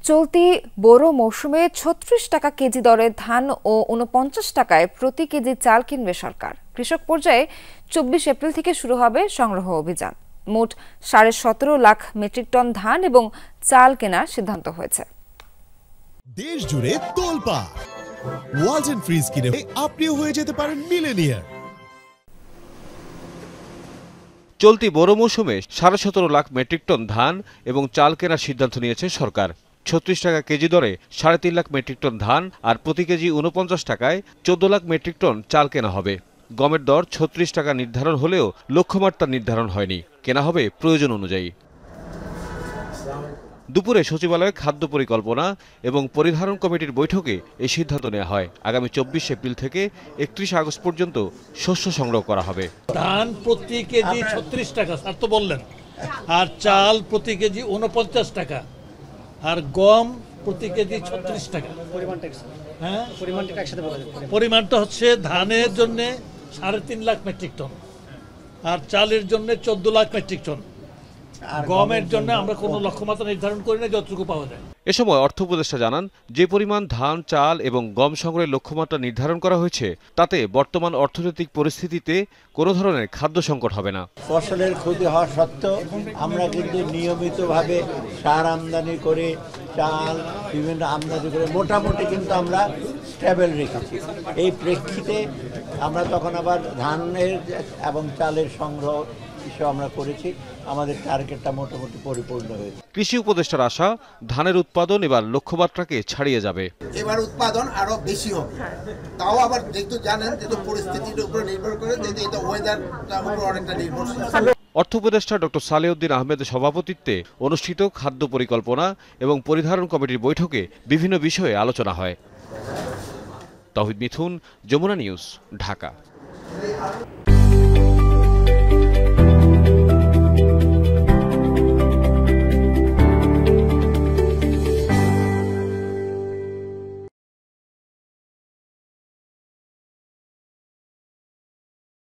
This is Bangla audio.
চলতি বোরো মৌসুমে ৩৬ টাকা কেজি দরে ধান ও ৪৯ টাকায় প্রতি কেজি চাল কিনবে সরকার। কৃষক পর্যায়ে ২৪ এপ্রিল থেকে শুরু হবে সংগ্রহ অভিযান। মোট ১৭.৫ লাখ মেট্রিক টন ধান এবং চাল কেনার সিদ্ধান্ত হয়েছে। দেশ জুড়ে তোলপাড় ওয়ালটন ফ্রিজ কিনে আপনিও হয়ে যেতে পারেন মিলেনিয়ার। চলতি বোরো মৌসুমে ১৭.৫ লাখ মেট্রিক টন ধান এবং চাল কেনার সিদ্ধান্ত নিয়েছে সরকার। ৩৬ টাকা কেজি দরে ৩.৫ লাখ মেট্রিক টন ধান আর প্রতি কেজি ৪৯ টাকায় ১৪ লাখ মেট্রিক টন চাল কেনা হবে। গমের দর ৩৬ টাকা নির্ধারণ হলেও লক্ষ্যমাত্রা নির্ধারণ হয়নি, কেনা হবে প্রয়োজন অনুযায়ী। দুপুরে সচিবালয়ে খাদ্য পরিকল্পনা এবং পরিধারণ কমিটির বৈঠকে এই সিদ্ধান্ত নেওয়া হয়। আগামী ২৪ এপ্রিল থেকে ৩১ আগস্ট পর্যন্ত শস্য সংগ্রহ করা হবে। ধান প্রতি কেজি ৩৬ টাকা স্যার তো বললেন, আর চাল প্রতি কেজি ৪৯ টাকা, আর গম প্রতি কেজি ৩৬ টাকা। পরিমাণটা হচ্ছে ধানের জন্য ৩.৫ লাখ মেট্রিক টন, আর চালের জন্য ১৪ লাখ মেট্রিক টন। গমের জন্য আমরা কোনো লক্ষ্যমাত্রা নির্ধারণ করি না, যতটুকু পাওয়া যায়। এ সময় অর্থ উপদেষ্টা জানান, যে পরিমাণ ধান, চাল এবং গম সংগ্রহের লক্ষ্যমাত্রা নির্ধারণ করা হয়েছে তাতে বর্তমান অর্থনৈতিক পরিস্থিতিতে কোনো ধরনের খাদ্য সংকট হবে না। ফসলের ক্ষতি হওয়া সত্ত্বেও আমরা কিন্তু নিয়মিতভাবে সার আমদানি করে, চাল বিভিন্ন আমদানি করে মোটামুটি কিন্তু আমরা স্টেবল রেখেছি। এই প্রেক্ষিতে আমরা তখন আবার ধানের এবং চালের সংগ্রহ আমরা করেছি। আমাদের টার্গেটটা মোটামুটি পরিপূর্ণ হয়েছে। কৃষি উপদেষ্টার আশা, ধানের উৎপাদন এবার লক্ষ্যমাত্রাকে ছাড়িয়ে যাবে। এবার উৎপাদন আরো বেশি হবে। তাও আবার যেহেতু জানেন যে পরিস্থিতির উপর নির্ভর করে, যেহেতু এটা ওয়েদারটার উপর অনেকটা নির্ভরশীল। অর্থ উপদেষ্টা ডক্টর সালেউদ্দিন আহমেদের সভাপতিত্বে অনুষ্ঠিত খাদ্য পরিকল্পনা এবং পরিধারণ কমিটির বৈঠকে বিভিন্ন বিষয়ে আলোচনা হয়। তৌহিদ মিথুন, যমুনা নিউজ, ঢাকা।